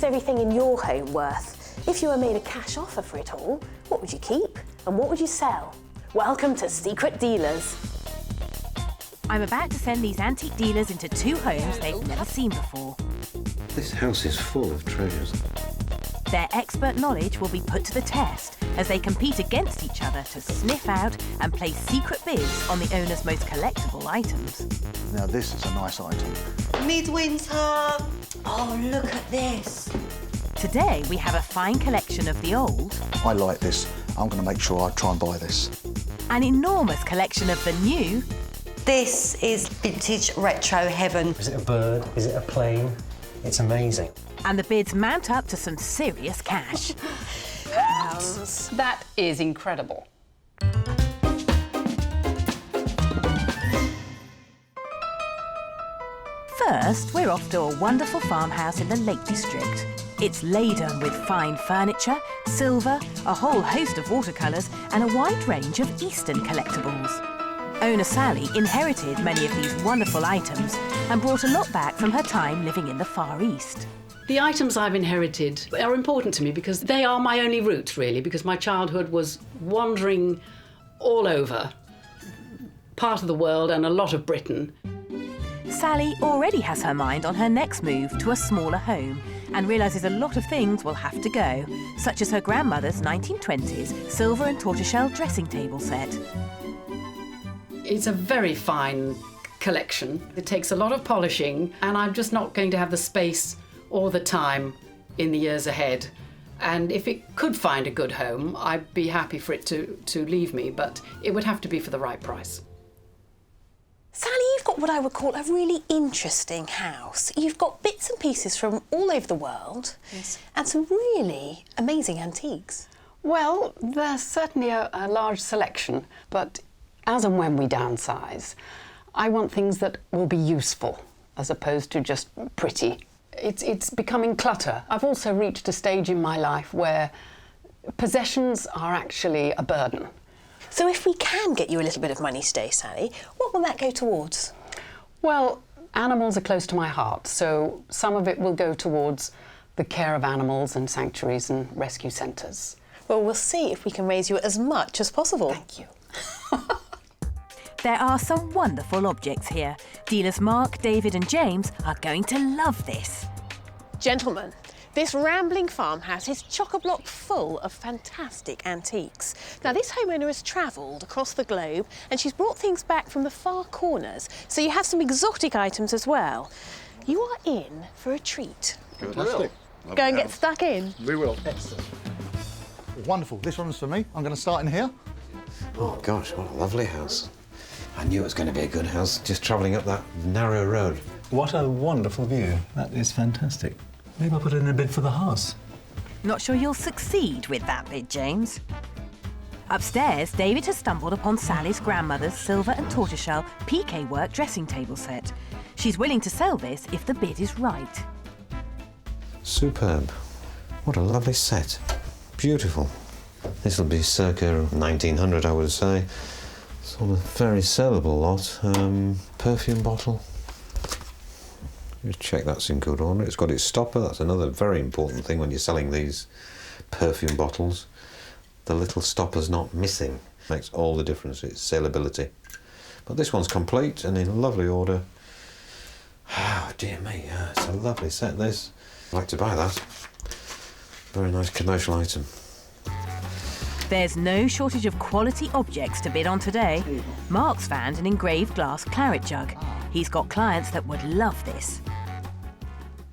everything in your home worth? If you were made a cash offer for it all, what would you keep and what would you sell? Welcome to Secret Dealers. I'm about to send these antique dealers into 2 homes they've never seen before. This house is full of treasures. Their expert knowledge will be put to the test as they compete against each other to sniff out and place secret bids on the owner's most collectible items. Now this is a nice item. Midwinter! Oh, look at this. Today we have a fine collection of the old. I like this. I'm going to make sure I try and buy this. An enormous collection of the new. This is vintage retro heaven. Is it a bird? Is it a plane? It's amazing. And the bids mount up to some serious cash. That is incredible. First, we're off to a wonderful farmhouse in the Lake District. It's laden with fine furniture, silver, a whole host of watercolours and a wide range of Eastern collectibles. Owner Sally inherited many of these wonderful items and brought a lot back from her time living in the Far East. The items I've inherited are important to me because they are my only route, really, because my childhood was wandering all over part of the world and a lot of Britain. Sally already has her mind on her next move to a smaller home and realises a lot of things will have to go, such as her grandmother's 1920s silver and tortoiseshell dressing table set. It's a very fine collection. It takes a lot of polishing, and I'm just not going to have the space or the time in the years ahead. And if it could find a good home, I'd be happy for it to leave me, but it would have to be for the right price. Sally, you've got what I would call a really interesting house. You've got bits and pieces from all over the world, yes, and some really amazing antiques. Well, there's certainly a large selection, but as and when we downsize, I want things that will be useful as opposed to just pretty. It's becoming clutter. I've also reached a stage in my life where possessions are actually a burden. So if we can get you a little bit of money today, Sally, what will that go towards? Well, animals are close to my heart, so some of it will go towards the care of animals and sanctuaries and rescue centres. Well, we'll see if we can raise you as much as possible. Thank you. There are some wonderful objects here. Dealers Mark, David and James are going to love this. Gentlemen, this rambling farmhouse is chock-a-block full of fantastic antiques. Now, this homeowner has travelled across the globe and she's brought things back from the far corners, so you have some exotic items as well. You are in for a treat. Fantastic. Go and get stuck in. We will. Excellent. Wonderful. This one's for me. I'm going to start in here. Oh, gosh, what a lovely house. I knew it was going to be a good house, just travelling up that narrow road. What a wonderful view. That is fantastic. Maybe I'll put in a bid for the house. Not sure you'll succeed with that bid, James. Upstairs, David has stumbled upon Sally's grandmother's silver and tortoiseshell piqué work dressing table set. She's willing to sell this if the bid is right. Superb. What a lovely set. Beautiful. This will be circa 1900, I would say. Sort of very sellable lot. Perfume bottle. Just check that's in good order. It's got its stopper. That's another very important thing when you're selling these perfume bottles. The little stopper's not missing. Makes all the difference. It's saleability. But this one's complete and in lovely order. Oh, dear me. It's a lovely set, this. I'd like to buy that. Very nice commercial item. There's no shortage of quality objects to bid on today. Mark's found an engraved glass claret jug. He's got clients that would love this.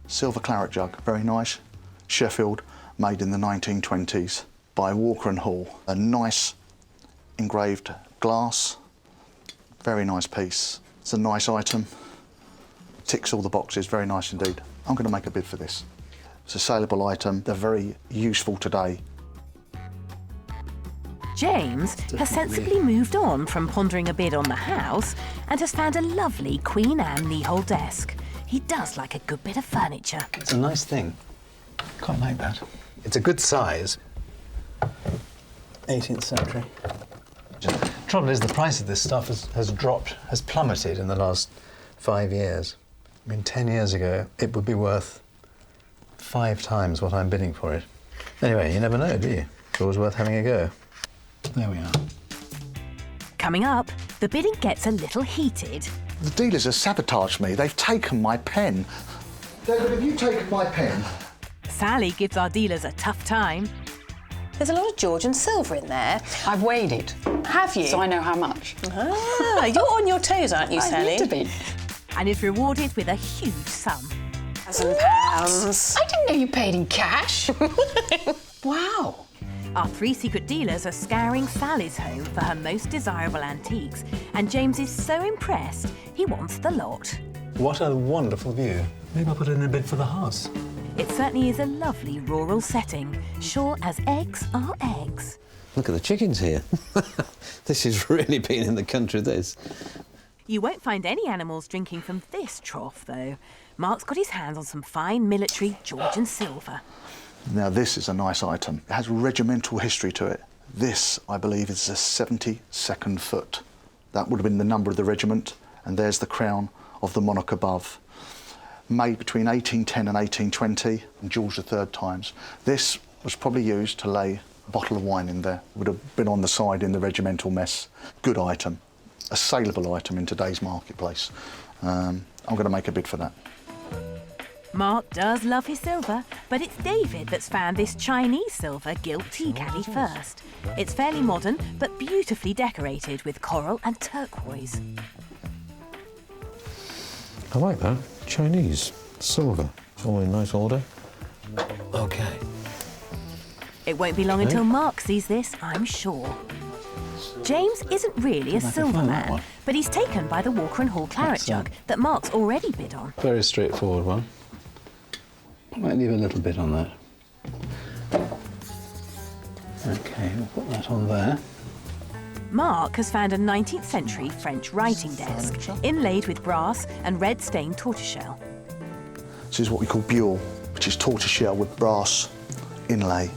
Silver claret jug, very nice. Sheffield, made in the 1920s by Walker and Hall. A nice engraved glass, very nice piece. It's a nice item. Ticks all the boxes, very nice indeed. I'm going to make a bid for this. It's a saleable item. They're very useful today. James has sensibly moved on from pondering a bid on the house and has found a lovely Queen Anne knee-hole desk. He does like a good bit of furniture. It's a nice thing. Quite like that. It's a good size. 18th century. Trouble is, the price of this stuff has plummeted in the last 5 years. I mean, 10 years ago, it would be worth 5 times what I'm bidding for it. Anyway, you never know, do you? It's always worth having a go. There we are. Coming up, the bidding gets a little heated. The dealers have sabotaged me. They've taken my pen. David, have you taken my pen? Sally gives our dealers a tough time. There's a lot of Georgian silver in there. I've weighed it, Have you? so I know how much. Ah, you're on your toes, aren't you, Sally? I need to be. And is rewarded with a huge sum. £1,000. I didn't know you paid in cash. Wow. Our 3 secret dealers are scouring Sally's home for her most desirable antiques, and James is so impressed he wants the lot. What a wonderful view. Maybe I'll put in a bid for the house. It certainly is a lovely rural setting, sure as eggs are eggs. Look at the chickens here. This has really been in the country, this. You won't find any animals drinking from this trough, though. Mark's got his hands on some fine military Georgian silver. Now, this is a nice item. It has regimental history to it. This, I believe, is the 72nd foot. That would have been the number of the regiment, and there's the crown of the monarch above. Made between 1810 and 1820, and George III times. This was probably used to lay a bottle of wine in there. Would have been on the side in the regimental mess. Good item. A saleable item in today's marketplace. I'm going to make a bid for that. Mark does love his silver, but it's David that's found this Chinese silver gilt tea caddy first. It's fairly modern, but beautifully decorated with coral and turquoise. I like that. Chinese. Silver. It's all in nice order. OK. It won't be long until Mark sees this, I'm sure. James isn't really a silver man, but he's taken by the Walker & Hall claret jug that Mark's already bid on. Very straightforward one. Might leave a little bit on that. OK, we'll put that on there. Mark has found a 19th century French writing desk, inlaid with brass and red stained tortoiseshell. This is what we call buhl, which is tortoiseshell with brass inlay.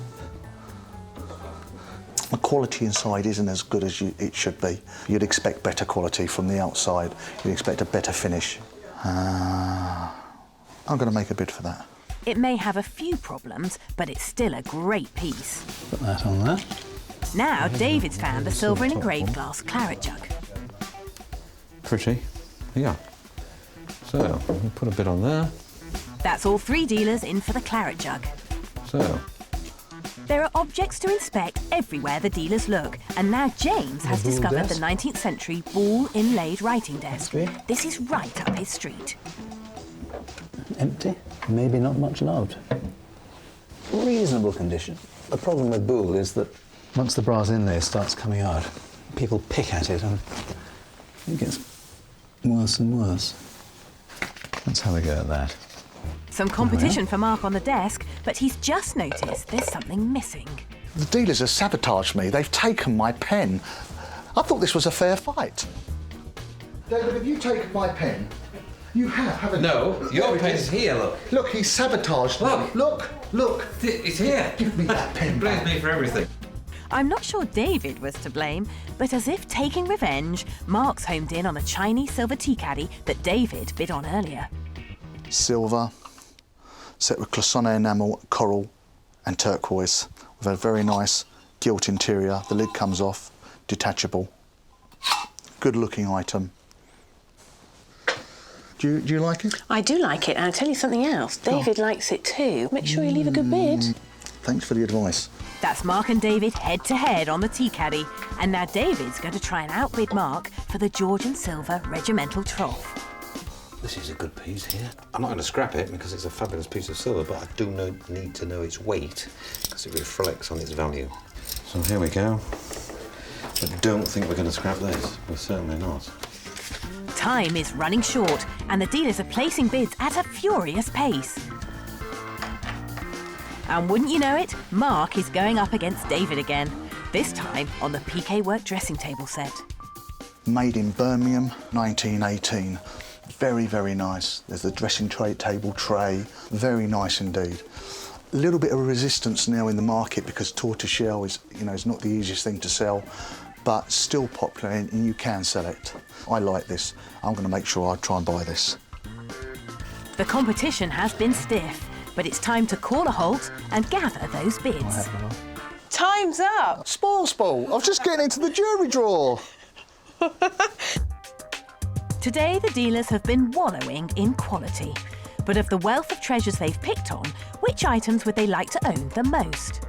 The quality inside isn't as good as it should be. You'd expect better quality from the outside. You'd expect a better finish. I'm going to make a bid for that. It may have a few problems, but it's still a great piece. Put that on there. Now David's found a silver and engraved glass claret jug. Pretty. Yeah. So, we'll put a bit on there. That's all 3 dealers in for the claret jug. So, There are objects to inspect everywhere the dealers look, and now James has buhl discovered desk. the 19th century buhl inlaid writing desk. Okay. This is right up his street. Empty, maybe not much loved. Reasonable condition. The problem with buhl is that once the brass inlay starts coming out, people pick at it and it gets worse and worse. Let's have a go at that. Some competition for Mark on the desk, but he's just noticed there's something missing. The dealers have sabotaged me. They've taken my pen. I thought this was a fair fight. David, have you taken my pen? You have, haven't you? no, your pen's here, look. Look, he's sabotaged me. Look. It's here. Give me that pen Blames back. me for everything. I'm not sure David was to blame, but as if taking revenge, Mark's homed in on a Chinese silver tea caddy that David bid on earlier. Silver, set with Clisson enamel, coral and turquoise. With a very nice gilt interior. The lid comes off, detachable. Good looking item. Do you like it? I do like it, and I'll tell you something else. David likes it too. Make sure you leave a good bid. Thanks for the advice. That's Mark and David head to head on the tea caddy, and now David's going to try and outbid Mark for the Georgian silver regimental trough. This is a good piece here. I'm not going to scrap it because it's a fabulous piece of silver, but I do need to know its weight because it reflects on its value. So here we go. But don't think we're going to scrap this. We're certainly not. Time is running short, and the dealers are placing bids at a furious pace. And wouldn't you know it, Mark is going up against David again, this time on the PK Work dressing table set. Made in Birmingham, 1918. Very, very nice. There's the dressing table tray. Very nice indeed. A little bit of resistance now in the market because tortoiseshell is not the easiest thing to sell, but still popular and you can sell it. I like this. I'm going to make sure I try and buy this. The competition has been stiff, But it's time to call a halt and gather those bids. Time's up. Spoil. I was just getting into the jury drawer. Today, the dealers have been wallowing in quality. But of the wealth of treasures they've picked on, which items would they like to own the most?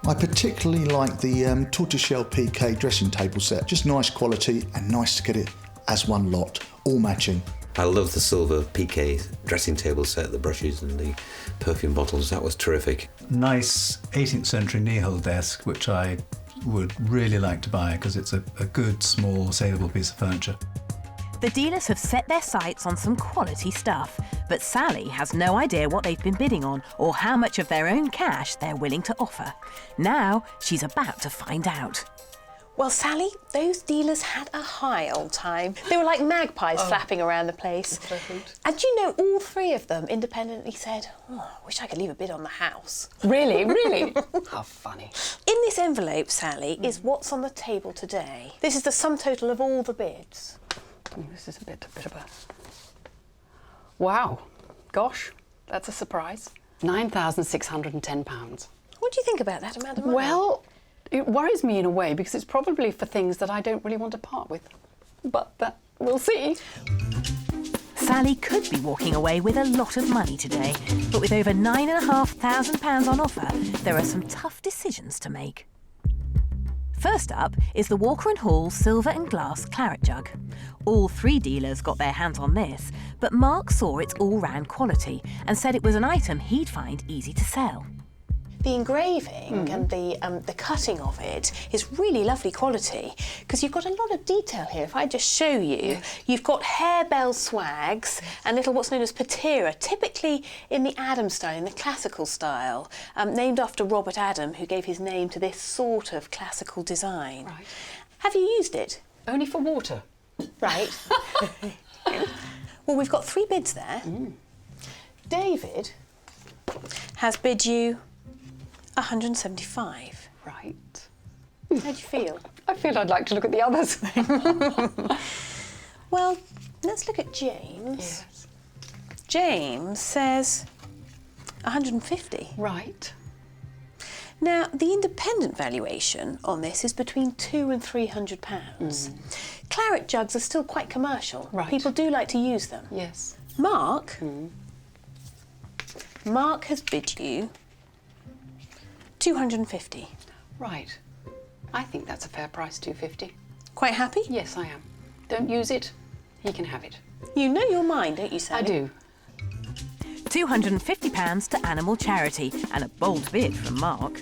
I particularly like the tortoiseshell PK dressing table set. Just nice quality and nice to get it as one lot, all matching. I love the silver PK dressing table set, the brushes and the perfume bottles. That was terrific. Nice 18th century knee-hole desk, which I would really like to buy because it's a good, small, saleable piece of furniture. The dealers have set their sights on some quality stuff, but Sally has no idea what they've been bidding on or how much of their own cash they're willing to offer. Now she's about to find out. Well, Sally, those dealers had a high old time. They were like magpies flapping around the place. And you know, all three of them independently said, oh, I wish I could leave a bid on the house. Really? Really? How funny. In this envelope, Sally, is what's on the table today. This is the sum total of all the bids. This is a bit of a... Wow. Gosh, that's a surprise. £9,610. What do you think about that amount of money? Well, it worries me in a way because it's probably for things that I don't really want to part with. But that we'll see. Sally could be walking away with a lot of money today, but with over £9,500 on offer, there are some tough decisions to make. First up is the Walker & Hall silver and glass claret jug. All three dealers got their hands on this, but Mark saw its all-round quality and said it was an item he'd find easy to sell. The engraving and the cutting of it is really lovely quality because you've got a lot of detail here. If I just show you, you've got harebell swags and little what's known as patera, typically in the Adam style, in the classical style, named after Robert Adam, who gave his name to this sort of classical design. Right. Have you used it? Only for water. Right. Well, we've got three bids there. David has bid you 175. Right. How do you feel? I feel I'd like to look at the others. Well, let's look at James. Yes. James says 150. Right. Now, the independent valuation on this is between £200 and £300. Claret jugs are still quite commercial. Right. People do like to use them. Yes. Mark has bid you 250. Right. I think that's a fair price, 250. Quite happy? Yes, I am. Don't use it, he can have it. You know your mind, don't you, Sally? I do. £250 to Animal Charity and a bold bid from Mark.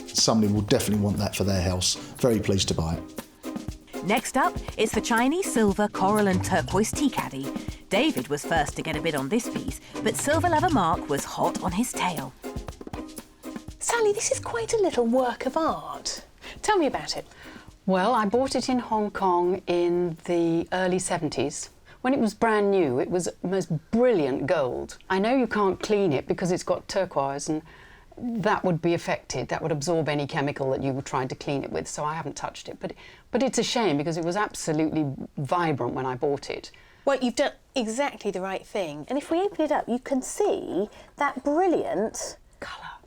Somebody will definitely want that for their house. Very pleased to buy it. Next up, it's the Chinese silver coral and turquoise tea caddy. David was first to get a bid on this piece, but silver lover Mark was hot on his tail. Sally, this is quite a little work of art. Tell me about it. Well, I bought it in Hong Kong in the early 70s. When it was brand new, it was most brilliant gold. I know you can't clean it because it's got turquoise and that would be affected. That would absorb any chemical that you were trying to clean it with, so I haven't touched it. But it's a shame because it was absolutely vibrant when I bought it. Well, you've done exactly the right thing. And if we open it up, you can see that brilliant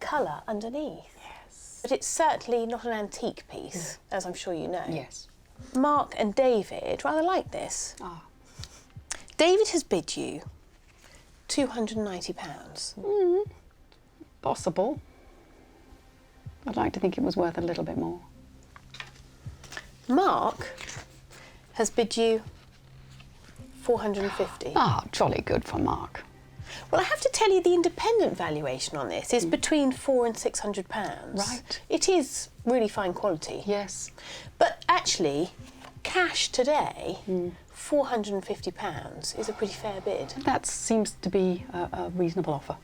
colour underneath. Yes. But it's certainly not an antique piece, as I'm sure you know. Yes. Mark and David rather like this. Ah. David has bid you £290. Possible. I'd like to think it was worth a little bit more. Mark has bid you 450. Ah, jolly good for Mark. Well, I have to tell you, the independent valuation on this is between £400 and £600. Right. It is really fine quality. Yes. But actually, cash today, £450 is a pretty fair bid. That seems to be a reasonable offer.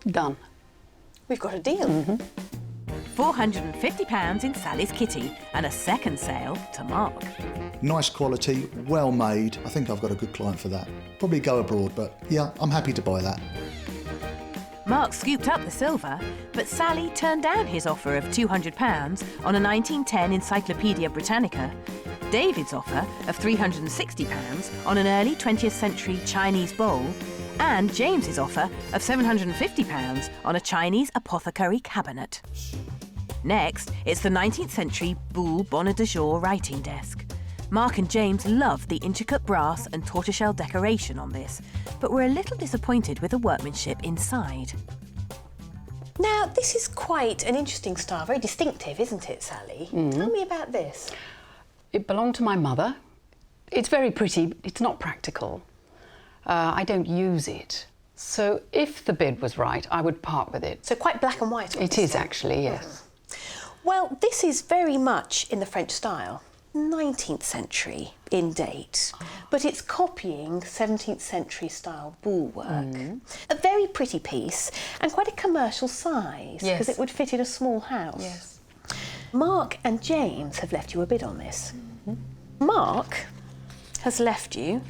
Done. We've got a deal. £450 in Sally's kitty and a second sale to Mark. Nice quality, well made. I think I've got a good client for that. Probably go abroad, but yeah, I'm happy to buy that. Mark scooped up the silver, but Sally turned down his offer of £200 on a 1910 Encyclopaedia Britannica, David's offer of £360 on an early 20th century Chinese bowl, and James's offer of £750 on a Chinese apothecary cabinet. Next, it's the 19th century buhl bonnet de jour writing desk. Mark and James loved the intricate brass and tortoiseshell decoration on this, but were a little disappointed with the workmanship inside. Now, this is quite an interesting style, very distinctive, isn't it, Sally? Tell me about this. It belonged to my mother. It's very pretty, it's not practical. I don't use it. So if the bid was right, I would part with it. So quite black and white. It is actually, yes. Well, this is very much in the French style. 19th century in date, but it's copying 17th century style buhl work. A very pretty piece and quite a commercial size because it would fit in a small house. Yes. Mark and James have left you a bid on this. Mark has left you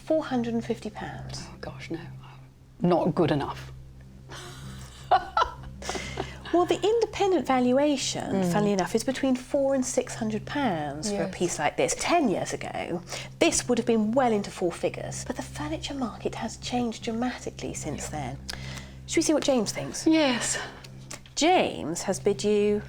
£450. Oh gosh, no. Not good enough. Well, the independent valuation, funnily enough, is between £400 and £600 for a piece like this. 10 years ago, this would have been well into four figures, but the furniture market has changed dramatically since then. Should we see what James thinks? Yes. James has bid you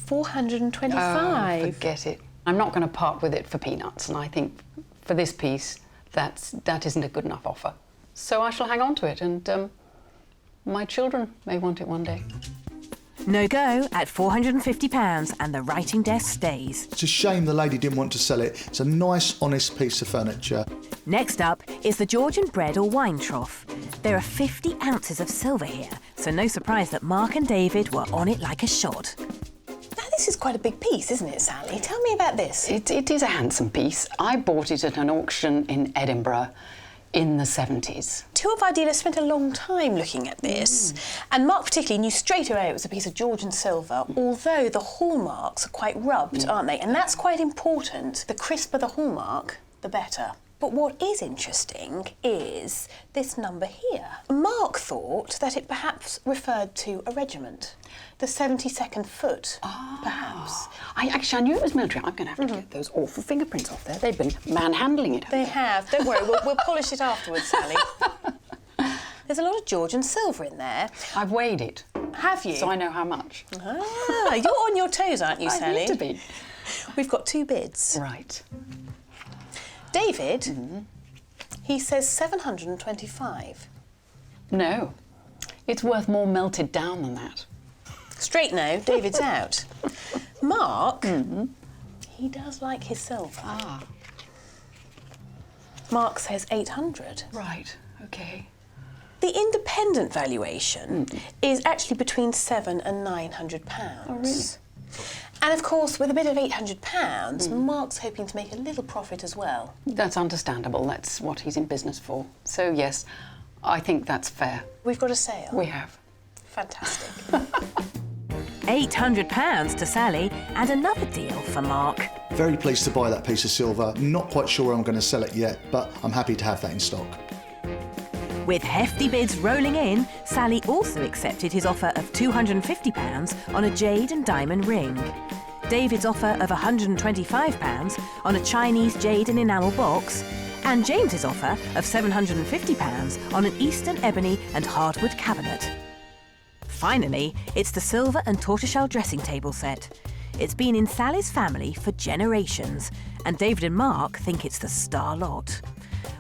£425. Oh, forget it. I'm not going to part with it for peanuts, and I think for this piece, that isn't a good enough offer. So I shall hang on to it, and my children may want it one day. No go at £450 and the writing desk stays. It's a shame the lady didn't want to sell it. It's a nice, honest piece of furniture. Next up is the Georgian bread or wine trough. There are 50 ounces of silver here, so no surprise that Mark and David were on it like a shot. Now, this is quite a big piece, isn't it, Sally? Tell me about this. It is a handsome piece. I bought it at an auction in Edinburgh in the 70s. Two of our dealers spent a long time looking at this, and Mark particularly knew straight away it was a piece of Georgian silver, although the hallmarks are quite rubbed, aren't they? And that's quite important. The crisper the hallmark, the better. But what is interesting is this number here. Mark thought that it perhaps referred to a regiment, the 72nd Foot, perhaps. I knew it was military. I'm going to have to get those awful fingerprints off there. They've been manhandling it. They have. Don't worry, we'll polish it afterwards, Sally. There's a lot of Georgian silver in there. I've weighed it. Have you? So I know how much. Ah, you're on your toes, aren't you, Sally? I need to be. We've got two bids. Right. David, he says 725. No. It's worth more melted down than that. Straight no, David's out. Mark, he does like his silver. Ah. Mark says 800. Right, OK. The independent valuation is actually between £700 and £900. Oh, really? And of course, with a bid of £800, Mark's hoping to make a little profit as well. That's understandable. That's what he's in business for. So, yes, I think that's fair. We've got a sale. We have. Fantastic. £800 to Sally and another deal for Mark. Very pleased to buy that piece of silver. Not quite sure I'm going to sell it yet, but I'm happy to have that in stock. With hefty bids rolling in, Sally also accepted his offer of £250 on a jade and diamond ring. David's offer of £125 on a Chinese jade and enamel box, and James's offer of £750 on an Eastern ebony and hardwood cabinet. Finally, it's the silver and tortoiseshell dressing table set. It's been in Sally's family for generations, and David and Mark think it's the star lot.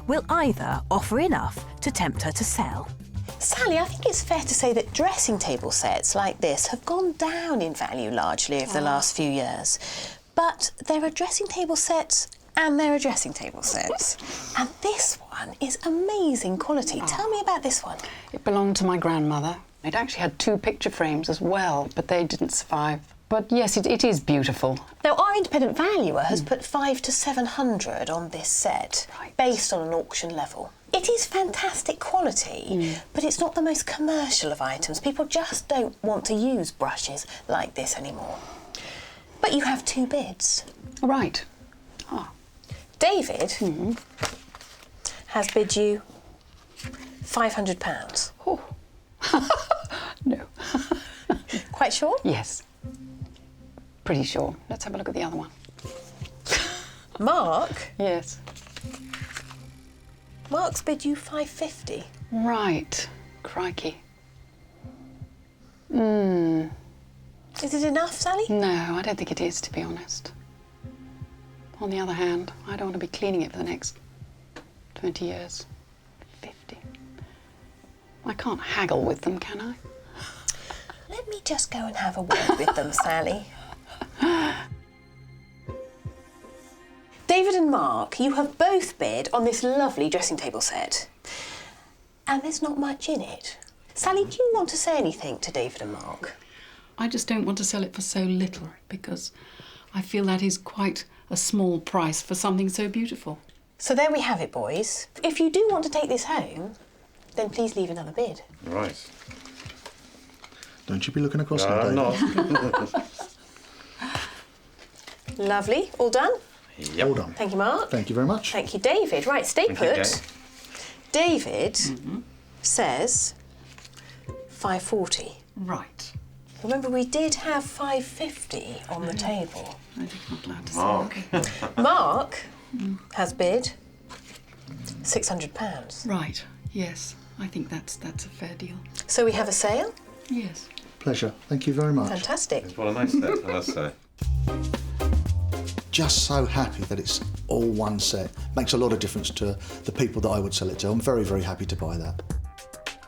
Will either offer enough to tempt her to sell? Sally, I think it's fair to say that dressing table sets like this have gone down in value largely over the last few years. But there are dressing table sets and there are dressing table sets. And this one is amazing quality. Tell me about this one. It belonged to my grandmother. It actually had 2 picture frames as well, but they didn't survive. But yes, it is beautiful. Now, our independent valuer has put 500 to 700 on this set, based on an auction level. It is fantastic quality, but it's not the most commercial of items. People just don't want to use brushes like this anymore. But you have 2 bids. Right. Ah. David has bid you £500. Oh. No. Quite sure? Yes. Pretty sure. Let's have a look at the other one. Mark Yes. Mark's bid you £550. Right. Crikey. Is it enough, Sally? No, I don't think it is, to be honest. On the other hand, I don't want to be cleaning it for the next 20 years. 50. I can't haggle with them, can I? Let me just go and have a word with them, Sally. David and Mark, you have both bid on this lovely dressing table set. And there's not much in it. Sally, do you want to say anything to David and Mark? I just don't want to sell it for so little because I feel that is quite a small price for something so beautiful. So there we have it, boys. If you do want to take this home, then please leave another bid. Right. Don't you be looking across at David. Not. Lovely. All done? Yep. All done. Thank you, Mark. Thank you very much. Thank you, David. Right, stay Thank you, put. Kate. David says 540. Right. Remember, we did have 550 on the table. I'm not allowed to Mark. say that. Mark has bid £600. Right. Yes. I think that's a fair deal. So we have a sale. Yes. Pleasure. Thank you very much. Fantastic. What a nice set, I must say. Just so happy that it's all one set. Makes a lot of difference to the people that I would sell it to. I'm very, very happy to buy that.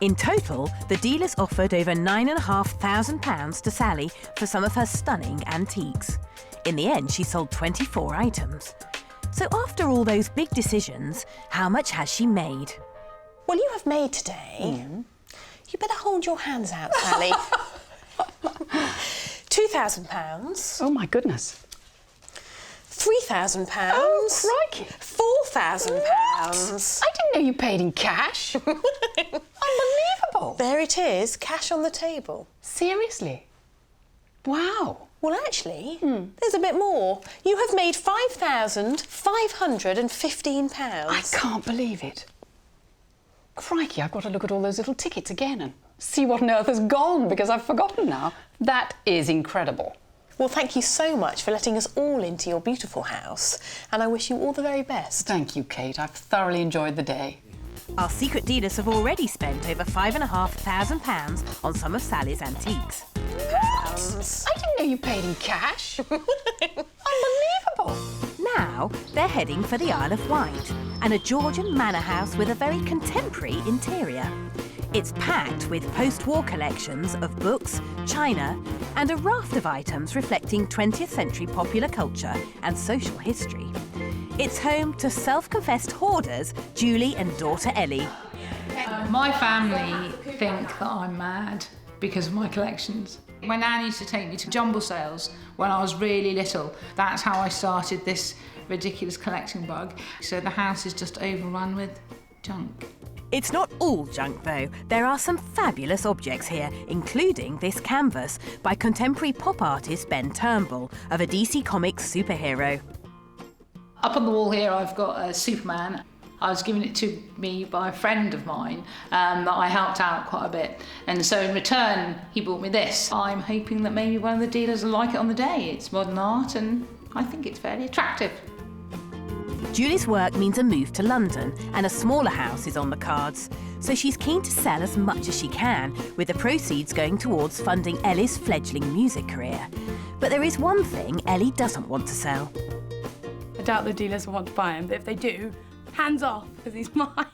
In total, the dealers offered over £9,500 to Sally for some of her stunning antiques. In the end, she sold 24 items. So after all those big decisions, how much has she made? Well, you have made today. You better hold your hands out, Sally. £2,000. Oh my goodness. £3,000. Oh, crikey. £4,000. I didn't know you paid in cash. Unbelievable. There it is, cash on the table. Seriously? Wow. Well, actually, there's a bit more. You have made £5,515. I can't believe it. Crikey, I've got to look at all those little tickets again and see what on earth has gone because I've forgotten now. That is incredible. Well, thank you so much for letting us all into your beautiful house, and I wish you all the very best. Thank you, Kate. I've thoroughly enjoyed the day. Our secret dealers have already spent over £5,500 on some of Sally's antiques. I didn't know you paid in cash. Unbelievable. Now they're heading for the Isle of Wight and a Georgian manor house with a very contemporary interior. It's packed with post-war collections of books, china, and a raft of items reflecting 20th century popular culture and social history. It's home to self-confessed hoarders Julie and daughter Ellie. My family think that I'm mad because of my collections. My nan used to take me to jumble sales when I was really little. That's how I started this ridiculous collecting bug. So the house is just overrun with junk. It's not all junk though. There are some fabulous objects here, including this canvas by contemporary pop artist Ben Turnbull of a DC Comics superhero. Up on the wall here I've got a Superman. I was given it to me by a friend of mine that I helped out quite a bit. And so in return, he bought me this. I'm hoping that maybe one of the dealers will like it on the day. It's modern art and I think it's fairly attractive. Julie's work means a move to London and a smaller house is on the cards. So she's keen to sell as much as she can, with the proceeds going towards funding Ellie's fledgling music career. But there is one thing Ellie doesn't want to sell. I doubt the dealers will want to buy him, but if they do, hands off, because he's mine.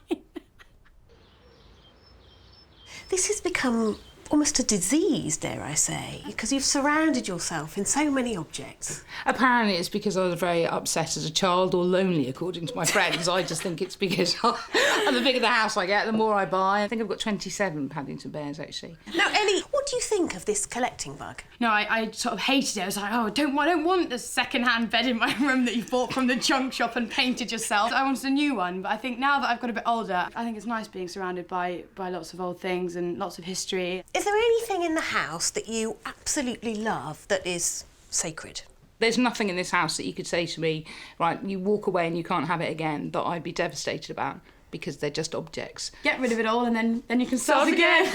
This has become almost a disease, dare I say, because you've surrounded yourself in so many objects. Apparently it's because I was very upset as a child or lonely, according to my friends. I just think it's because the bigger the house I get, the more I buy. I think I've got 27 Paddington Bears, actually. Now, Ellie, what do you think of this collecting bug? No, I sort of hated it. I was like, oh, I don't want a second-hand bed in my room that you bought from the junk shop and painted yourself. I wanted a new one, but I think now that I've got a bit older, I think it's nice being surrounded by lots of old things and lots of history. Is there anything in the house that you absolutely love that is sacred? There's nothing in this house that you could say to me, right, you walk away and you can't have it again, that I'd be devastated about, because they're just objects. Get rid of it all and then you can start again.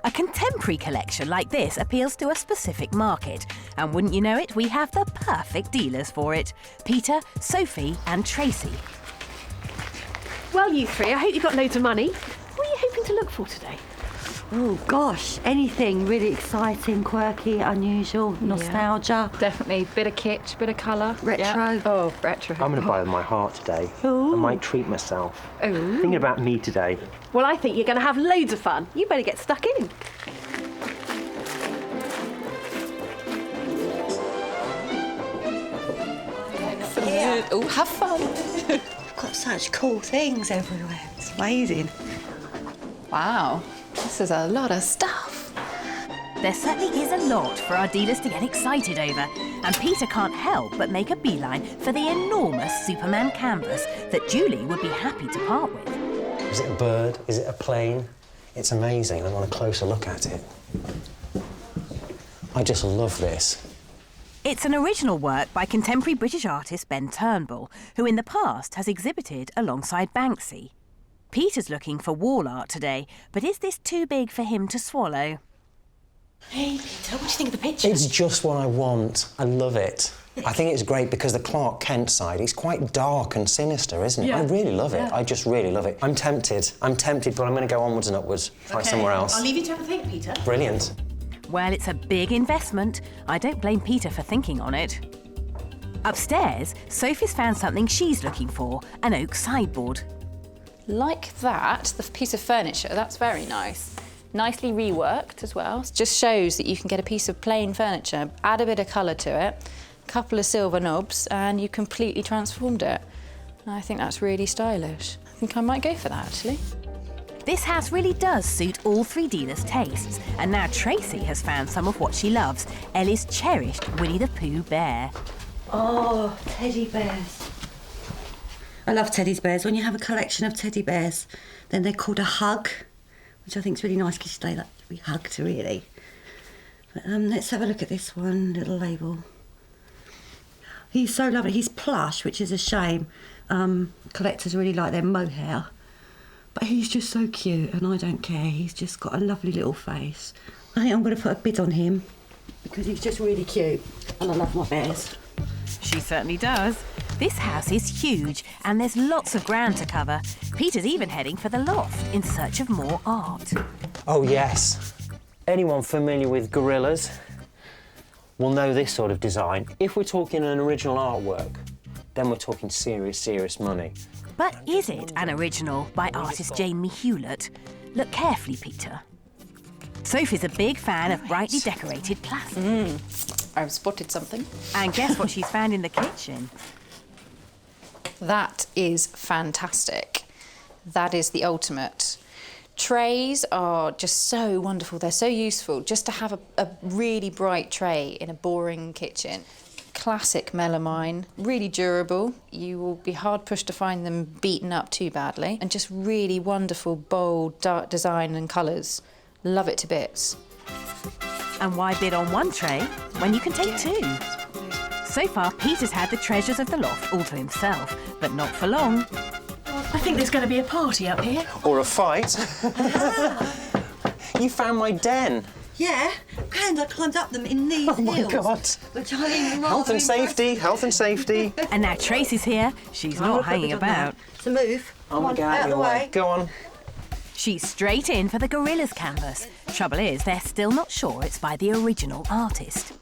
A contemporary collection like this appeals to a specific market, and wouldn't you know it, we have the perfect dealers for it. Peter, Sophie and Tracy. Well, you three, I hope you've got loads of money. What are you hoping to look for today? Oh gosh, anything really exciting, quirky, unusual, nostalgia. Definitely. Bit of kitsch, bit of colour. Retro. Yeah. Oh, retro. I'm going to buy with my heart today. Ooh. I might treat myself. Ooh. Thinking about me today. Well, I think you're going to have loads of fun. You better get stuck in. Excellent. Oh, have fun. We've got such cool things everywhere. It's amazing. Wow, this is a lot of stuff. There certainly is a lot for our dealers to get excited over, and Peter can't help but make a beeline for the enormous Superman canvas that Julie would be happy to part with. Is it a bird? Is it a plane? It's amazing. I want a closer look at it. I just love this. It's an original work by contemporary British artist Ben Turnbull, who in the past has exhibited alongside Banksy. Peter's looking for wall art today, but is this too big for him to swallow? Hey, Peter, what do you think of the picture? It's just what I want. I love it. I think it's great because the Clark Kent side is quite dark and sinister, isn't it? Yeah. I really love it. Yeah. I just really love it. I'm tempted, but I'm going to go onwards and upwards. Try somewhere else. I'll leave you to have a think, Peter. Brilliant. Well, it's a big investment. I don't blame Peter for thinking on it. Upstairs, Sophie's found something she's looking for, an oak sideboard. Like that, the piece of furniture, that's very nice. Nicely reworked as well. Just shows that you can get a piece of plain furniture, add a bit of colour to it, a couple of silver knobs, and you completely transformed it. And I think that's really stylish. I think I might go for that, actually. This house really does suit all three dealers' tastes, and now Tracy has found some of what she loves, Ellie's cherished Winnie the Pooh bear. Oh, teddy bears. I love teddy bears. When you have a collection of teddy bears, then they're called a hug, which I think is really nice because they like to be hugged, really. But, let's have a look at this one little label. He's so lovely. He's plush, which is a shame. Collectors really like their mohair. But he's just so cute, and I don't care. He's just got a lovely little face. I think I'm going to put a bid on him because he's just really cute, and I love my bears. She certainly does. This house is huge, and there's lots of ground to cover. Peter's even heading for the loft in search of more art. Oh, yes. Anyone familiar with gorillas will know this sort of design. If we're talking an original artwork, then we're talking serious, serious money. But is it an original by artist Jamie Hewlett? Look carefully, Peter. Sophie's a big fan of brightly decorated plastic. I've spotted something. And guess what she's found in the kitchen? That is fantastic. That is the ultimate. Trays are just so wonderful. They're so useful just to have a really bright tray in a boring kitchen. Classic melamine, really durable. You will be hard pushed to find them beaten up too badly. And just really wonderful, bold, dark design and colours. Love it to bits. And why bid on one tray when you can take two? So far, Peter's had the treasures of the loft all to himself, but not for long. I think there's going to be a party up here. Or a fight. You found my den. Yeah, and I climbed up them in these Oh, my hills, God. which I am Health and safety, health and safety. And now Tracy's here. She's not hanging about. So move. Come on, Get out of the way. Go on. She's straight in for the gorillas canvas. Trouble is, they're still not sure it's by the original artist.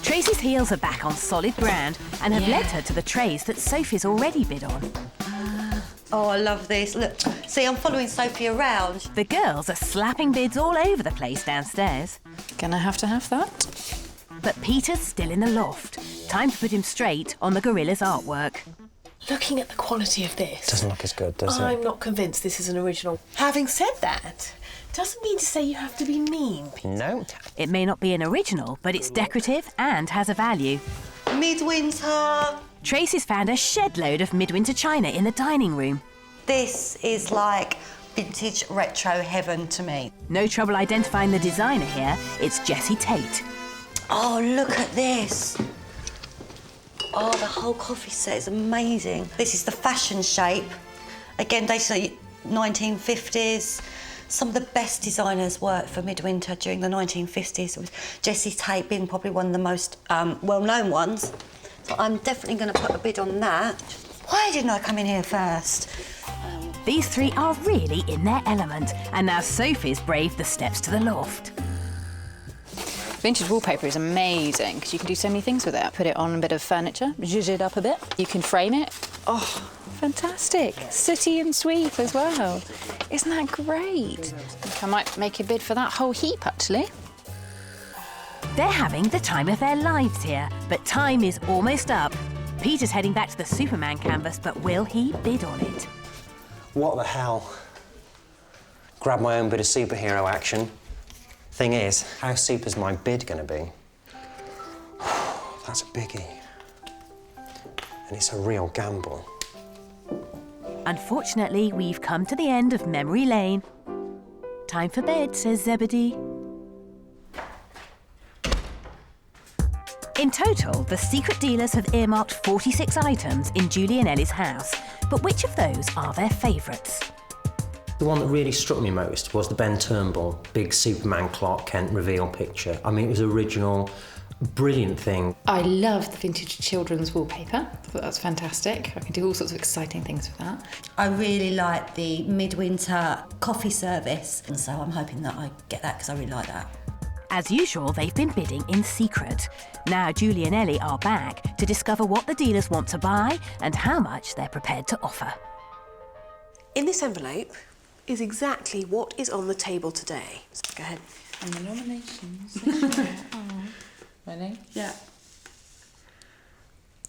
Tracy's heels are back on solid ground and have led her to the trays that Sophie's already bid on. Oh, I love this. Look, see, I'm following Sophie around. The girls are slapping bids all over the place downstairs. Gonna have to have that. But Peter's still in the loft. Time to put him straight on the gorillas' artwork. Looking at the quality of this, Doesn't look as good, does it? I'm not convinced this is an original. Having said that, doesn't mean to say you have to be mean, Peter. No. It may not be an original, but it's decorative and has a value. Midwinter. Tracy's found a shed load of Midwinter china in the dining room. This is like vintage retro heaven to me. No trouble identifying the designer here. It's Jessie Tate. Oh, look at this. Oh, the whole coffee set is amazing. This is the fashion shape. Again, they say 1950s. Some of the best designers worked for Midwinter during the 1950s. With Jessie Tate being probably one of the most well-known ones. So I'm definitely going to put a bid on that. Why didn't I come in here first? These three are really in their element, and now Sophie's braved the steps to the loft. Vintage wallpaper is amazing because you can do so many things with it. Put it on a bit of furniture, zhuzh it up a bit. You can frame it. Oh, fantastic. Sooty and sweet as well. Isn't that great? I think I might make a bid for that whole heap, actually. They're having the time of their lives here, but time is almost up. Peter's heading back to the Superman canvas, but will he bid on it? What the hell? Grab my own bit of superhero action. Thing is, how super's my bid gonna be? That's a biggie. And it's a real gamble. Unfortunately, we've come to the end of memory lane. Time for bed, says Zebedee. In total, the secret dealers have earmarked 46 items in Julie and Ellie's house, but which of those are their favourites? The one that really struck me most was the Ben Turnbull big Superman Clark Kent reveal picture. I mean, it was original, brilliant thing. I love the vintage children's wallpaper. I thought that was fantastic. I can do all sorts of exciting things with that. I really like the Midwinter coffee service, and so I'm hoping that I get that because I really like that. As usual, they've been bidding in secret. Now Julie and Ellie are back to discover what the dealers want to buy and how much they're prepared to offer. In this envelope is exactly what is on the table today. So go ahead. And the nominations. Ready? Yeah.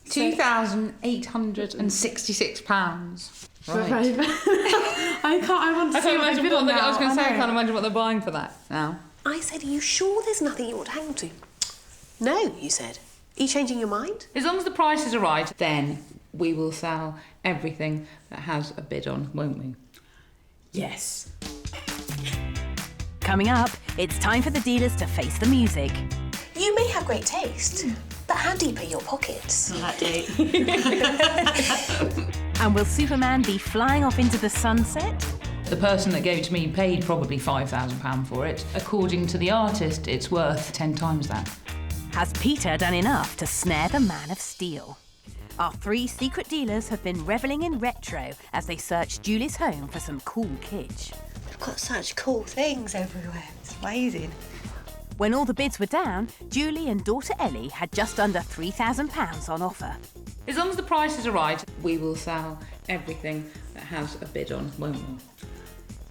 £2,866. Right. I want to see what they've bid on now. I was going to say, I can't imagine what they're buying for that now. I said, are you sure there's nothing you want to hang on to? No, you said. Are you changing your mind? As long as the prices are right, then we will sell everything that has a bid on, won't we? Yes. Coming up, it's time for the dealers to face the music. You may have great taste, but how deep are your pockets? That deep. And will Superman be flying off into the sunset? The person that gave it to me paid probably £5,000 for it. According to the artist, it's worth 10 times that. Has Peter done enough to snare the Man of Steel? Our three secret dealers have been revelling in retro as they search Julie's home for some cool kitsch. I've got such cool things everywhere. It's amazing. When all the bids were down, Julie and daughter Ellie had just under £3,000 on offer. As long as the prices are right, we will sell everything that has a bid on, won't we?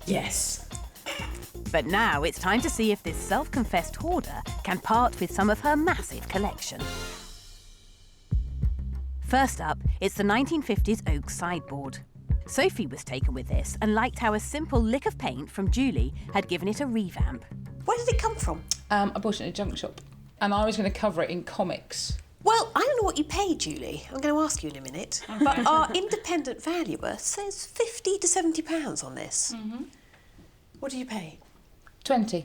Yes. But now it's time to see if this self-confessed hoarder can part with some of her massive collection. First up, it's the 1950s oak sideboard. Sophie was taken with this and liked how a simple lick of paint from Julie had given it a revamp. Where did it come from? I bought it at a junk shop, and I was going to cover it in comics. Well, I don't know what you paid, Julie. I'm going to ask you in a minute. But our independent valuer says £50 to £70 on this. Mm-hmm. What did you pay? 20.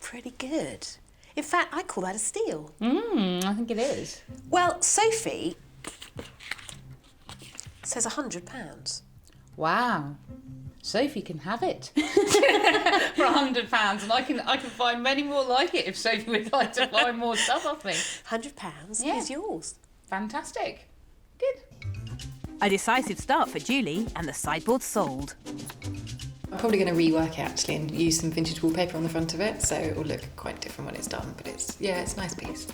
Pretty good. In fact, I call that a steal. I think it is. Well, Sophie says £100. Wow. Sophie can have it for £100, and I can find many more like it if Sophie would like to buy more stuff off me. £100 is yours. Fantastic. Good. A decisive start for Julie, and the sideboard sold. I'm probably going to rework it actually and use some vintage wallpaper on the front of it, so it will look quite different when it's done. But it's a nice piece.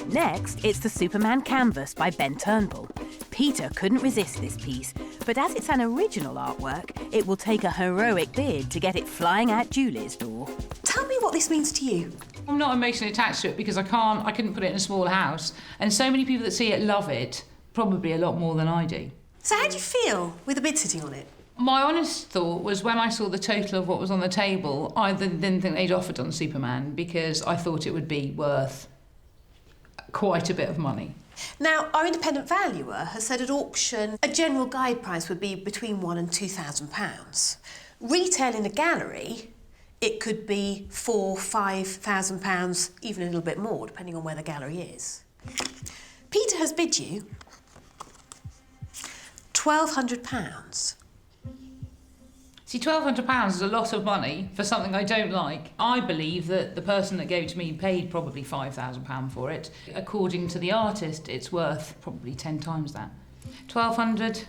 Next, it's the Superman canvas by Ben Turnbull. Peter couldn't resist this piece, but as it's an original artwork, it will take a heroic bid to get it flying out Julie's door. Tell me what this means to you. I'm not emotionally attached to it because I couldn't put it in a small house, and so many people that see it love it, probably a lot more than I do. So how do you feel with the bid sitting on it? My honest thought was when I saw the total of what was on the table, I didn't think they'd offered on Superman because I thought it would be worth quite a bit of money. Now, our independent valuer has said at auction a general guide price would be between £1,000 and £2,000. Retail in a gallery, it could be £4,000–5,000, even a little bit more, depending on where the gallery is. Peter has bid you £1,200. See, £1,200 is a lot of money for something I don't like. I believe that the person that gave it to me paid probably £5,000 for it. According to the artist, it's worth probably 10 times that. £1,200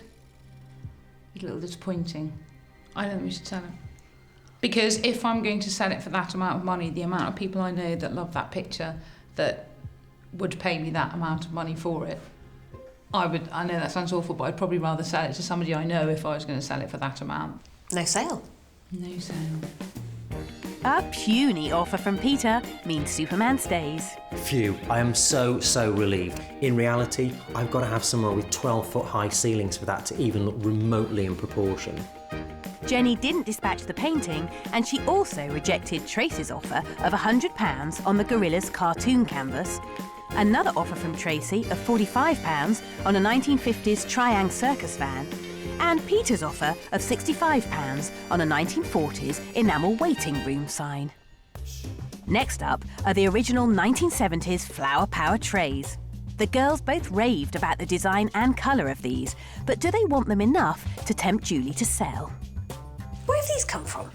It's a little disappointing. I don't think we should sell it. Because if I'm going to sell it for that amount of money, the amount of people I know that love that picture that would pay me that amount of money for it, I know that sounds awful, but I'd probably rather sell it to somebody I know if I was going to sell it for that amount. No sale. No sale. A puny offer from Peter means Superman stays. Phew, I am so relieved. In reality, I've got to have somewhere with 12-foot high ceilings for that to even look remotely in proportion. Jenny didn't dispatch the painting, and she also rejected Tracy's offer of £100 on the Gorillas cartoon canvas, another offer from Tracy of £45 on a 1950s Triangle circus van, and Peter's offer of £65 on a 1940s enamel waiting room sign. Next up are the original 1970s flower power trays. The girls both raved about the design and colour of these, but do they want them enough to tempt Julie to sell? Where have these come from?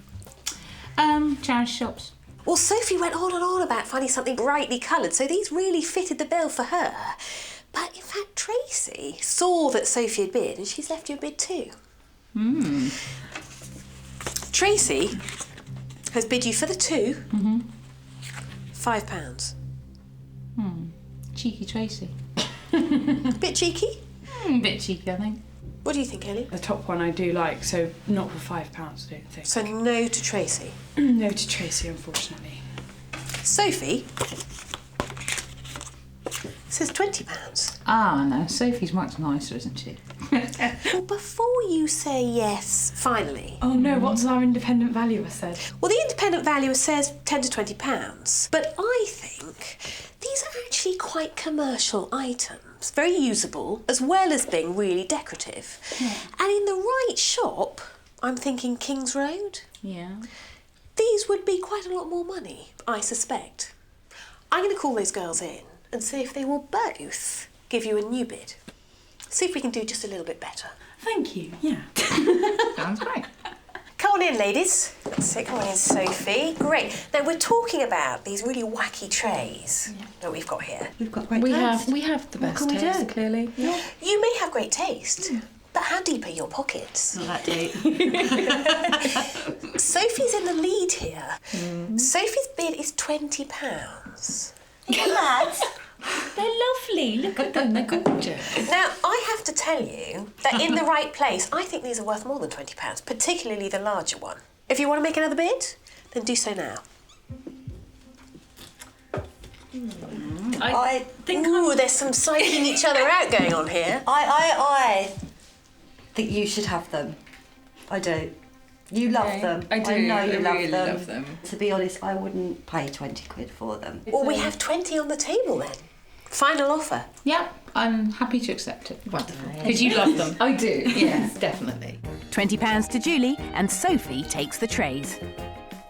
Charity shops. Well, Sophie went on and on about finding something brightly coloured, so these really fitted the bill for her. But in fact, Tracy saw that Sophie had bid, and she's left you a bid too. Tracy has bid you for the two £5. Cheeky Tracy. Bit cheeky? Bit cheeky, I think. What do you think, Ellie? The top one I do like, so not for £5, I don't think. So no to Tracy. No to Tracy, unfortunately. Sophie says £20. Ah, no, Sophie's much nicer, isn't she? Well, before you say yes, finally. Oh no, what's our independent valuer said? Well, the independent valuer says £10 to £20, but I think these are actually quite commercial items, very usable, as well as being really decorative. Yeah. And in the right shop, I'm thinking King's Road, Yeah. these would be quite a lot more money, I suspect. I'm going to call those girls in and see if they will both give you a new bid. See if we can do just a little bit better. Thank you, yeah. Sounds great. Come on in, ladies. Let's come on in, Sophie. Great. Now, we're talking about these really wacky trays that we've got here. We've got great We taste. have the What best can we taste, do? clearly. Yeah. You may have great taste, but how deep are your pockets? Not that deep. Sophie's in the lead here. Sophie's bid is £20. Lads, They're lovely. Look at them. They're gorgeous. Now, I have to tell you that in the right place, I think these are worth more than £20, particularly the larger one. If you want to make another bid, then do so now. I think Ooh, there's some psyching each other out going on here. I think you should have them. I do. You love them. I do. know you I really love love them. To be honest, I wouldn't pay 20 quid for them. Well, we have 20 on the table then. Final offer. Yep, I'm happy to accept it. Wonderful. Because you love them. I do, yes, definitely. £20 to Julie, and Sophie takes the trays.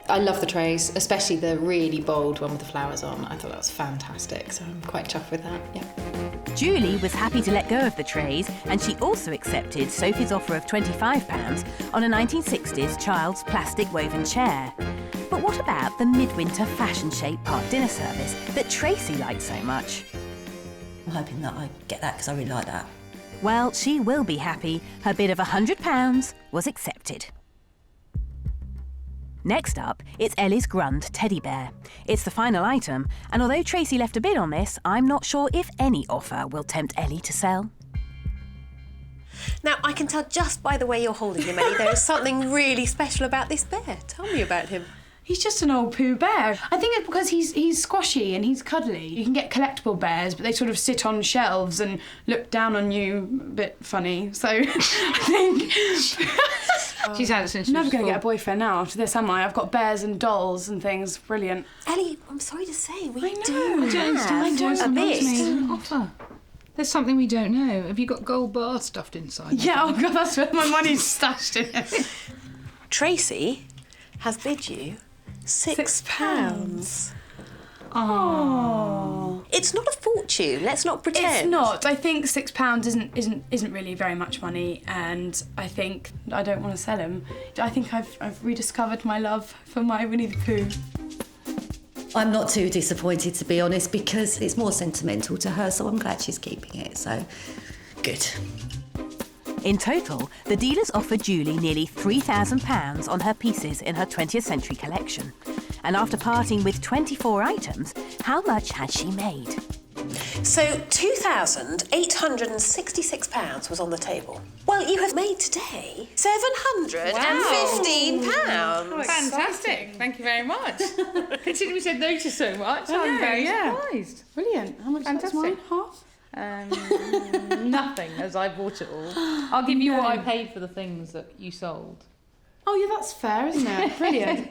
I love the trays, especially the really bold one with the flowers on. I thought that was fantastic, so I'm quite chuffed with that, yeah. Julie was happy to let go of the trays, and she also accepted Sophie's offer of £25 on a 1960s child's plastic woven chair. But what about the Midwinter fashion-shaped park dinner service that Tracy liked so much? I'm hoping that I get that because I really like that. Well, she will be happy. Her bid of £100 was accepted. Next up, it's Ellie's Grund teddy bear. It's the final item, and although Tracy left a bid on this, I'm not sure if any offer will tempt Ellie to sell. Now, I can tell just by the way you're holding him, Ellie, there is something really special about this bear. Tell me about him. He's just an old Pooh bear. I think it's because he's squashy and he's cuddly. You can get collectible bears, but they sort of sit on shelves and look down on you a bit funny. So I think She's had it since she I'm never was going to get a 4. boyfriend now after this, am I? I've got bears and dolls and things. Brilliant. Ellie, I'm sorry to say, we I know. do I don't have understand. a bit. Offer. There's something we don't know. Have you got gold bars stuffed inside? Yeah, oh God, that's where my money's stashed in. Tracy has bid you £6. Oh. It's not a fortune, let's not pretend. It's not. I think £6 isn't really very much money, and I think I don't want to sell him. I think I've rediscovered my love for my Winnie the Pooh. I'm not too disappointed, to be honest, because it's more sentimental to her, so I'm glad she's keeping it, so good. In total, the dealers offered Julie nearly £3,000 on her pieces in her 20th century collection. And after parting with 24 items, how much had she made? So £2,866 was on the table. Well, you have made today £715. Fantastic. Thank you very much. Considering we said no to so much, I'm very surprised. Brilliant. How much is mine? Half? Nothing, as I bought it all. I'll give you what I paid for the things that you sold. Oh, yeah, that's fair, isn't it? Brilliant.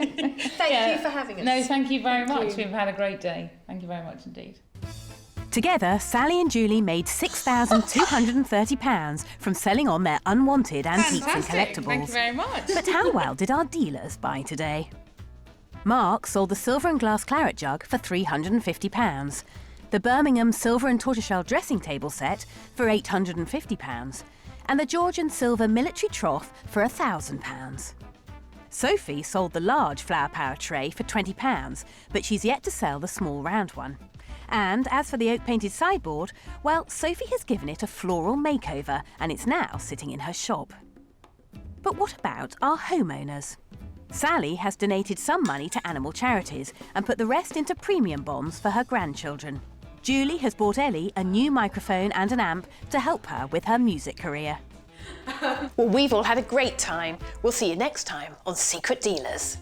Thank you for having us. No, thank you very much. We've had a great day. Thank you very much indeed. Together, Sally and Julie made £6,230 from selling on their unwanted antiques and collectibles. Thank you very much. But how well did our dealers buy today? Mark sold the silver and glass claret jug for £350, the Birmingham silver and tortoiseshell dressing table set for £850, and the Georgian silver military trough for £1,000. Sophie sold the large flower power tray for £20, but she's yet to sell the small round one. And as for the oak-painted sideboard, well, Sophie has given it a floral makeover and it's now sitting in her shop. But what about our homeowners? Sally has donated some money to animal charities and put the rest into premium bonds for her grandchildren. Julie has bought Ellie a new microphone and an amp to help her with her music career. Well, we've all had a great time. We'll see you next time on Secret Dealers.